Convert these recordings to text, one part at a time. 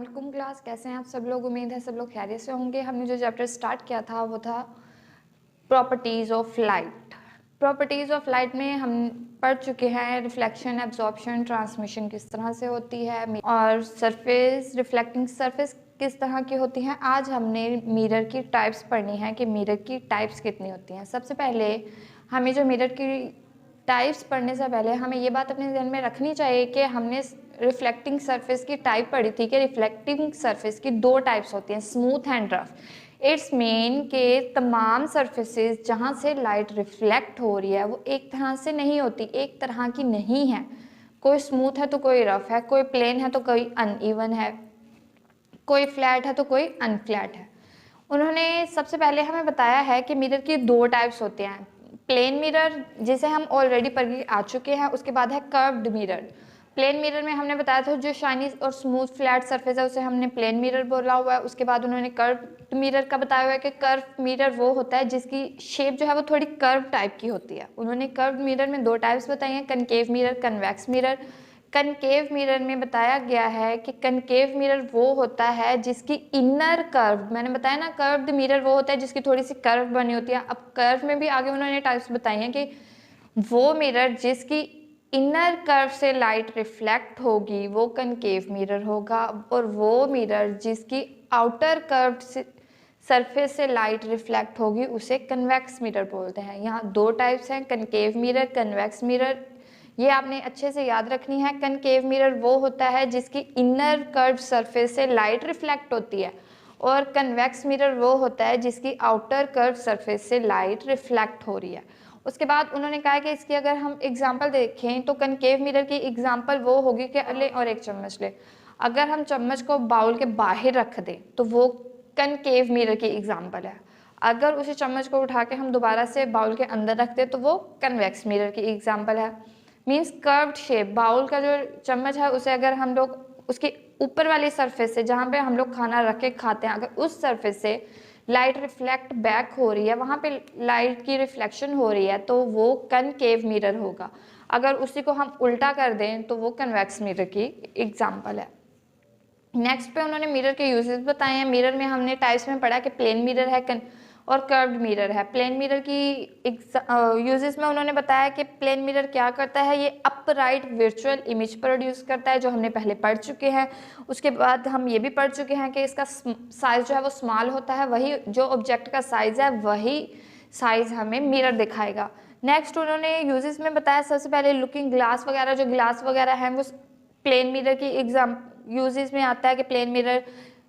वालेकुम क्लास, कैसे हैं आप सब लोग। उम्मीद है सब लोग खैरियत से होंगे। हमने जो चैप्टर स्टार्ट किया था वो था properties of light. Properties of light में हम पढ़ चुके हैं रिफ्लेक्शन, एब्जॉर्प्शन, ट्रांसमिशन किस तरह से होती है और सरफेस, रिफ्लेक्टिंग सरफेस किस तरह की होती हैं। आज हमने मिरर की टाइप्स पढ़नी है कि मिरर की टाइप्स कितनी होती हैं। सबसे पहले हमें जो मिरर की टाइप्स पढ़ने से पहले हमें ये बात अपने ध्यान में रखनी चाहिए कि हमने रिफ्लेक्टिंग सरफेस की टाइप पढ़ी थी कि रिफ्लेक्टिंग सरफेस की दो टाइप्स होती हैं, smooth and rough. It's mean के तमाम सरफेसेस जहाँ से लाइट रिफ्लेक्ट हो रही है वो एक तरह से नहीं होती, एक तरह की नहीं है। कोई स्मूथ है तो कोई रफ है, कोई प्लेन है तो कोई अनइवन है, कोई फ्लैट है तो कोई अनफ्लैट है। उन्होंने सबसे पहले हमें बताया है कि मिरर की दो टाइप्स होते हैं। प्लेन मिरर जिसे हम ऑलरेडी पढ़ के आ चुके हैं, उसके बाद है कर्व्ड मिरर। प्लेन मिरर में हमने बताया था जो शाइनी और स्मूथ फ्लैट सरफेस है उसे हमने प्लेन मिरर बोला हुआ है। उसके बाद उन्होंने कर्व मिरर का बताया हुआ है कि कर्व मिरर वो होता है जिसकी शेप जो है वो थोड़ी कर्व टाइप की होती है। उन्होंने कर्व मिरर में दो टाइप्स बताई हैं, concave mirror, convex mirror. Concave mirror में बताया गया है कि कनकेव मिरर वो होता है जिसकी इनर कर्व, मैंने बताया ना कर्व्ड मिरर वो होता है जिसकी थोड़ी सी कर्व बनी होती है। अब कर्व में भी आगे उन्होंने टाइप्स बताई हैं कि वो मिरर जिसकी इनर कर्व से लाइट रिफ्लेक्ट होगी वो कनकेव मिरर होगा, और वो मिरर जिसकी आउटर कर्व से सरफेस से लाइट रिफ्लेक्ट होगी उसे कन्वेक्स मिरर बोलते हैं। यहाँ दो टाइप्स हैं, कनकेव मिरर, कन्वेक्स मिरर। ये आपने अच्छे से याद रखनी है। कनकेव मिरर वो होता है जिसकी इनर कर्व सरफेस से लाइट रिफ्लेक्ट होती है, और कन्वेक्स मिरर वो होता है जिसकी आउटर कर्व सरफेस से लाइट रिफ्लेक्ट हो रही है। उसके बाद उन्होंने कहा कि इसकी अगर हम एग्जाम्पल देखें तो कनकेव मिरर की एग्जाम्पल वो होगी कि ले और एक चम्मच ले, अगर हम चम्मच को बाउल के बाहर रख दें तो वो कनकेव मिरर की एग्जाम्पल है। अगर उसी चम्मच को उठा के हम दोबारा से बाउल के अंदर रख दें तो वो कन्वेक्स मिरर की एग्जाम्पल है। मीन्स कर्व्ड शेप, बाउल का जो चम्मच है उसे अगर हम लोग उसकी ऊपर वाली सरफेस से जहाँ पे हम लोग खाना रख के खाते हैं, अगर उस सरफेस से लाइट रिफ्लेक्ट बैक हो रही है, वहाँ पे लाइट की रिफ्लेक्शन हो रही है, तो वो कनकेव मिरर होगा। अगर उसी को हम उल्टा कर दें तो वो कन्वेक्स मिरर की एग्जाम्पल है। नेक्स्ट पे उन्होंने मिरर के यूजेस बताए हैं। मिरर में हमने टाइप्स में पढ़ा कि प्लेन मिरर है और कर्व्ड मिरर है। प्लेन मिरर की यूजेस में उन्होंने बताया कि प्लेन मिरर क्या करता है, ये अपराइट वर्चुअल इमेज प्रोड्यूस करता है, जो हमने पहले पढ़ चुके हैं। उसके बाद हम ये भी पढ़ चुके हैं कि इसका साइज जो है वो स्मॉल होता है, वही जो ऑब्जेक्ट का साइज है वही साइज हमें मिरर दिखाएगा। नेक्स्ट उन्होंने यूजेस में बताया, सबसे पहले लुकिंग ग्लास वगैरह, जो ग्लास वगैरह है वो प्लेन मिरर की यूजेस में आता है कि प्लेन मिरर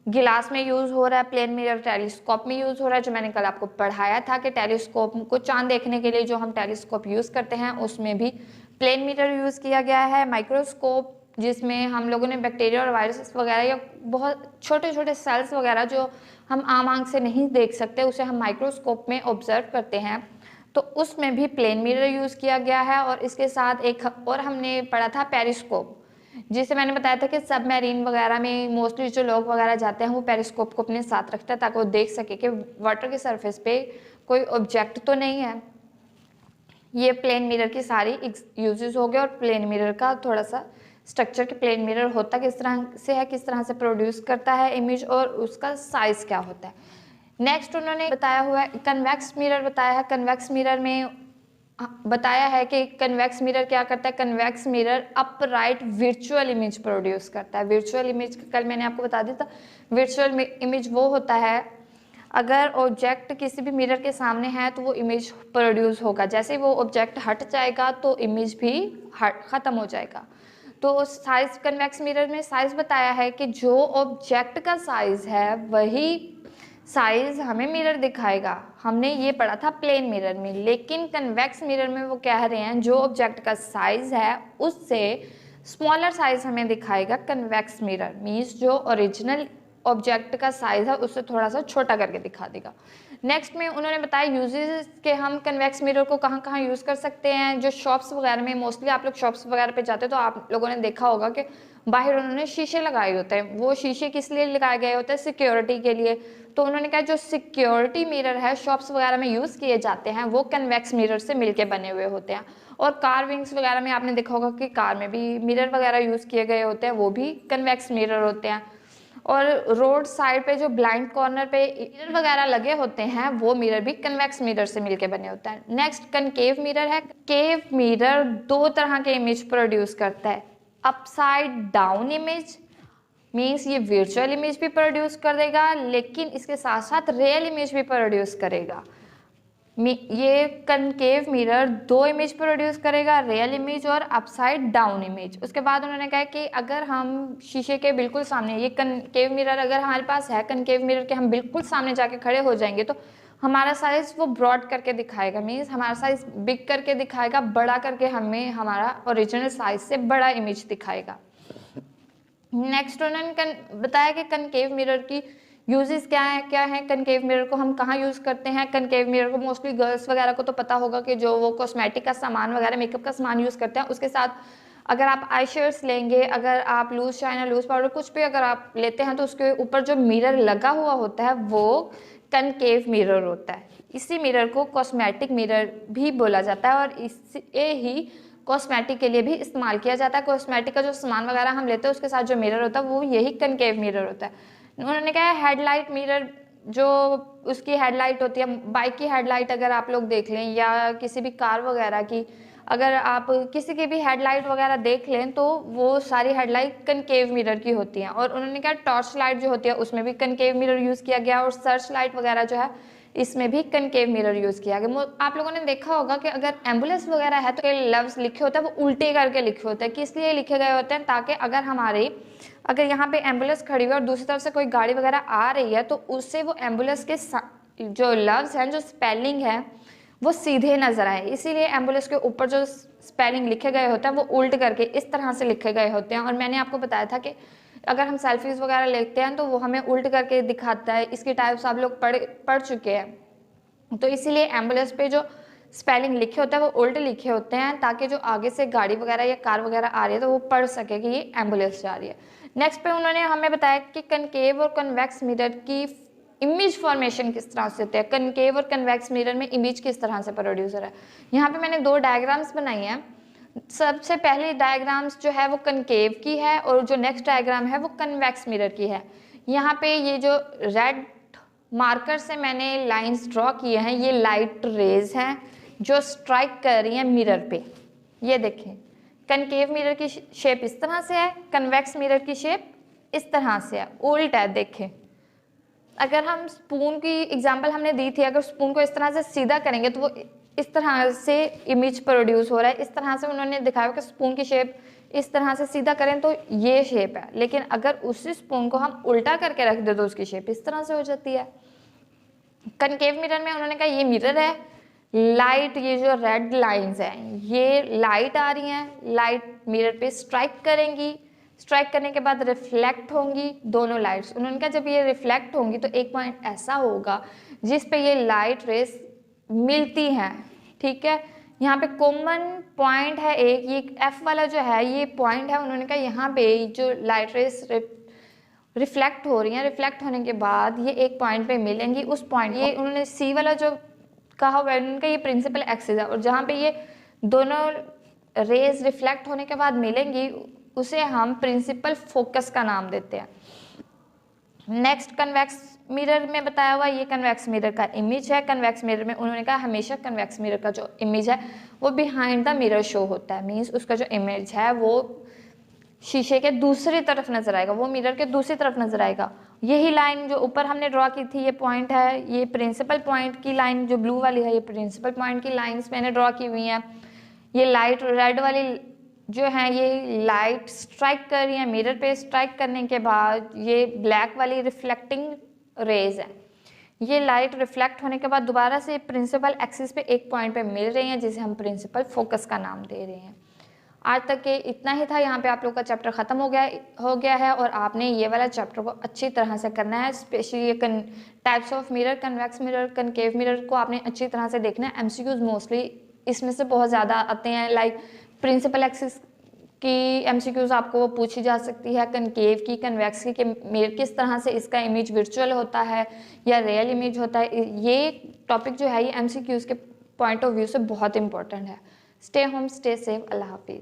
गिलास में यूज हो रहा है, प्लेन मिरर टेलीस्कोप में यूज हो रहा है, जो मैंने कल आपको पढ़ाया था कि टेलीस्कोप को चांद देखने के लिए जो हम टेलीस्कोप यूज करते हैं उसमें भी प्लेन मिरर यूज किया गया है। माइक्रोस्कोप जिसमें हम लोगों ने बैक्टीरिया और वायरस वगैरह या बहुत छोटे छोटे सेल्स वगैरह जो हम आम आंख से नहीं देख सकते उसे हम माइक्रोस्कोप में ऑब्जर्व करते हैं, तो उसमें भी प्लेन मिरर यूज किया गया है। और इसके साथ एक और हमने पढ़ा था पेरिस्कोप, जिसे मैंने बताया था कि सबमरीन वगैरह में मोस्टली जो लोग वगैरह जाते हैं वो पेरिस्कोप को अपने साथ रखते हैं ताकि वो देख सके कि वाटर के सरफेस पे कोई ऑब्जेक्ट तो नहीं है। ये प्लेन मिरर की सारी यूजेस हो गए, और प्लेन मिरर का थोड़ा सा स्ट्रक्चर के प्लेन मिरर होता किस तरह से है, किस तरह से प्रोड्यूस करता है इमेज, और उसका साइज क्या होता है। नेक्स्ट उन्होंने बताया हुआ है कन्वेक्स मिरर बताया है। कन्वेक्स मिरर में बताया है कि कन्वेक्स मिरर क्या करता है, convex mirror upright virtual image produce करता है। वर्चुअल इमेज कल मैंने आपको बता दिया था, वर्चुअल इमेज वो होता है अगर ऑब्जेक्ट किसी भी मिरर के सामने है तो वो इमेज प्रोड्यूस होगा, जैसे ही वो ऑब्जेक्ट हट जाएगा तो इमेज भी खत्म हो जाएगा। तो साइज, कन्वेक्स मिरर में साइज बताया है कि जो ऑब्जेक्ट का साइज है वही साइज हमें मिरर दिखाएगा। हमने ये पढ़ा था प्लेन मिरर में, लेकिन कन्वेक्स मिरर में वो कह रहे हैं जो ऑब्जेक्ट का साइज है उससे स्मॉलर साइज हमें दिखाएगा कन्वेक्स मिरर। मीन्स जो ओरिजिनल ऑब्जेक्ट का साइज है उससे थोड़ा सा छोटा करके दिखा देगा। नेक्स्ट में उन्होंने बताया यूजेस के हम कन्वेक्स मिरर को कहाँ कहाँ यूज़ कर सकते हैं। जो शॉप्स वगैरह में, मोस्टली आप लोग शॉप्स वगैरह पे जाते हो तो आप लोगों ने देखा होगा कि बाहर उन्होंने शीशे लगाए होते हैं। वो शीशे किस लिए लगाए गए होते हैं, सिक्योरिटी के लिए। तो उन्होंने कहा जो सिक्योरिटी मिरर है शॉप्स वगैरह में यूज़ किए जाते हैं वो कन्वेक्स मिरर से मिलके बने हुए होते हैं। और कार विंग्स वगैरह में आपने देखा होगा कि कार में भी मिरर वगैरह यूज़ किए गए होते हैं, वो भी कन्वेक्स मिरर होते हैं। और रोड साइड पे जो ब्लाइंड कॉर्नर पे मिरर वगैरह लगे होते हैं वो मिरर भी कन्वेक्स मिरर से मिलके बने होता है। नेक्स्ट कनकेव मिरर है। केव मिरर दो तरह के इमेज प्रोड्यूस करता है। अपसाइड डाउन इमेज मीन्स ये वर्चुअल इमेज भी प्रोड्यूस कर देगा, लेकिन इसके साथ साथ रियल इमेज भी प्रोड्यूस करेगा। ये कनकेव मिरर दो इमेज प्रोड्यूस करेगा, रियल इमेज और अपसाइड डाउन इमेज। उसके बाद उन्होंने कहा कि अगर हम शीशे के बिल्कुल सामने, ये कनकेव मिरर अगर हमारे पास है, कनकेव मिरर के हम बिल्कुल सामने जाके खड़े हो जाएंगे तो हमारा साइज वो ब्रॉड करके दिखाएगा, मीन्स हमारा साइज बिग करके दिखाएगा, बड़ा करके हमें हमारा ओरिजिनल साइज से बड़ा इमेज दिखाएगा। नेक्स्ट उन्होंने बताया कि कनकेव मिरर की यूजेस क्या है कनकेव मिरर को हम कहाँ यूज़ करते हैं। कनकेव मिरर को मोस्टली गर्ल्स वगैरह को तो पता होगा कि जो वो कॉस्मेटिक का सामान वगैरह, मेकअप का सामान यूज़ करते हैं, उसके साथ अगर आप आई शेड्स लेंगे, अगर आप लूज शाइनर, लूज पाउडर कुछ भी अगर आप लेते हैं तो उसके ऊपर जो मिरर लगा हुआ होता है वो कनकेव मिरर होता है। इसी मिरर को कॉस्मेटिक मिरर भी बोला जाता है और इसे ही कॉस्मेटिक के लिए भी इस्तेमाल किया जाता है। कॉस्मेटिक का जो सामान वगैरह हम लेते हैं उसके साथ जो मिरर होता है वो यही कनकेव मिरर होता है। उन्होंने कहा हेडलाइट मिरर, जो उसकी हेडलाइट होती है, बाइक की हेडलाइट अगर आप लोग देख लें या किसी भी कार वगैरह की, अगर आप किसी की भी हेडलाइट वगैरह देख लें तो वो सारी हेडलाइट कनकेव मिरर की होती हैं। और उन्होंने कहा टॉर्च लाइट जो होती है उसमें भी कनकेव मिरर यूज़ किया गया और सर्च लाइट वगैरह जो है इसमें भी कनकेव मिरर यूज़ किया गया। आप लोगों ने देखा होगा कि अगर एम्बुलेंस वगैरह है तो लफ्ज़ लिखे होते हैं वो उल्टे करके लिखे होते हैं, किस लिए लिखे गए होते हैं, ताकि अगर यहाँ पे एम्बुलेंस खड़ी हुई है और दूसरी तरफ से कोई गाड़ी वगैरह आ रही है तो उससे वो एम्बुलेंस के जो लफ्ज़ हैं, जो स्पेलिंग है वो सीधे नजर आए। इसीलिए एम्बुलेंस के ऊपर जो स्पेलिंग लिखे गए होते हैं वो उल्ट करके इस तरह से लिखे गए होते हैं। और मैंने आपको बताया था कि अगर हम सेल्फीज वगैरह लेते हैं तो वो हमें उल्ट करके दिखाता है। इसकी टाइप्स आप लोग पढ़ चुके हैं। तो इसीलिए एम्बुलेंस पे जो स्पेलिंग लिखे होते हैं वो उल्ट लिखे होते हैं, ताकि जो आगे से गाड़ी वगैरह या कार वगैरह आ रही है तो वो पढ़ सके कि ये एम्बुलेंस जा रही है। नेक्स्ट पे उन्होंने हमें बताया कि कनकेव और कन्वेक्स मिरर की इमेज फॉर्मेशन किस तरह से होती है। कनकेव और कन्वेक्स मिरर में इमेज किस तरह से प्रोड्यूस हो रहा है। यहाँ पे मैंने दो डायग्राम्स बनाई हैं। सबसे पहली डायग्राम्स जो है वो कनकेव की है और जो नेक्स्ट डायग्राम है वो कन्वेक्स मिरर की है। यहाँ पे ये जो रेड मार्कर से मैंने लाइंस ड्रॉ किए हैं ये लाइट रेज हैं जो स्ट्राइक कर रही हैं मिरर पे। ये देखें, कनकेव मिरर की शेप इस तरह से है, कन्वेक्स मिरर की शेप इस तरह से है, उल्ट है। देखें, अगर हम स्पून की एग्जांपल हमने दी थी, अगर स्पून को इस तरह से सीधा करेंगे तो वो इस तरह से इमेज प्रोड्यूस हो रहा है। इस तरह से उन्होंने दिखाया कि स्पून की शेप इस तरह से सीधा करें तो ये शेप है, लेकिन अगर उसी स्पून को हम उल्टा करके रख दे तो उसकी शेप इस तरह से हो जाती है। कनकेव मिरर में उन्होंने कहा ये मिरर है, लाइट, ये जो रेड लाइंस हैं ये लाइट आ रही हैं, लाइट मिरर पे स्ट्राइक करेंगी, स्ट्राइक करने के बाद रिफ्लेक्ट होंगी दोनों लाइट्स। उन्होंने कहा जब ये रिफ्लेक्ट होंगी तो एक पॉइंट ऐसा होगा जिस पे ये लाइट रेस मिलती हैं। ठीक है, यहाँ पे कॉमन पॉइंट है एक, ये एफ वाला जो है ये पॉइंट है। उन्होंने कहा यहाँ पे जो लाइट रेस रिफ्लेक्ट हो रही हैं, रिफ्लेक्ट होने के बाद ये एक पॉइंट पे मिलेंगी। उस पॉइंट, ये उन्होंने सी वाला जो कहा हुआ है उनका ये प्रिंसिपल एक्सिस है, और जहाँ पे ये दोनों रेज रिफ्लेक्ट होने के बाद मिलेंगी उसे हम प्रिंसिपल फोकस का नाम देते हैं। नेक्स्ट कन्वेक्स मिरर में बताया हुआ ये कन्वेक्स मिरर का इमेज है। कन्वेक्स मिरर में उन्होंने कहा हमेशा कन्वेक्स मिरर का जो इमेज है वो बिहाइंड द मिरर शो होता है, मीन्स उसका जो इमेज है वो शीशे के दूसरी तरफ नजर आएगा, वो मिरर के दूसरी तरफ नजर आएगा। यही लाइन जो ऊपर हमने ड्रॉ की थी ये पॉइंट है, ये प्रिंसिपल पॉइंट की लाइन जो ब्लू वाली है ये प्रिंसिपल पॉइंट की लाइंस मैंने ड्रॉ की हुई हैं। ये लाइट रेड वाली जो है ये लाइट स्ट्राइक कर रही है मिरर पे, स्ट्राइक करने के बाद ये ब्लैक वाली रिफ्लेक्टिंग रेज है, ये लाइट रिफ्लेक्ट होने के बाद दोबारा से प्रिंसिपल एक्सिस पे एक पॉइंट पे मिल रही हैं जिसे हम प्रिंसिपल फोकस का नाम दे रहे हैं। आज तक के इतना ही था, यहाँ पे आप लोग का चैप्टर ख़त्म हो गया है और आपने ये वाला चैप्टर को अच्छी तरह से करना है। स्पेशली ये types of mirror, convex mirror, concave mirror को आपने अच्छी तरह से देखना है। एमसीक्यूज मोस्टली इसमें से बहुत ज़्यादा आते हैं, लाइक प्रिंसिपल एक्सिस की एमसीक्यूज आपको वो पूछी जा सकती है, कनकेव की, कन्वेक्स की, कि मिरर किस तरह से इसका इमेज वर्चुअल होता है या रियल इमेज होता है। ये टॉपिक जो है ये एमसीक्यूज के पॉइंट ऑफ व्यू से बहुत इंपॉर्टेंट है। स्टे होम, स्टे सेफ, अल्लाह हाफिज़।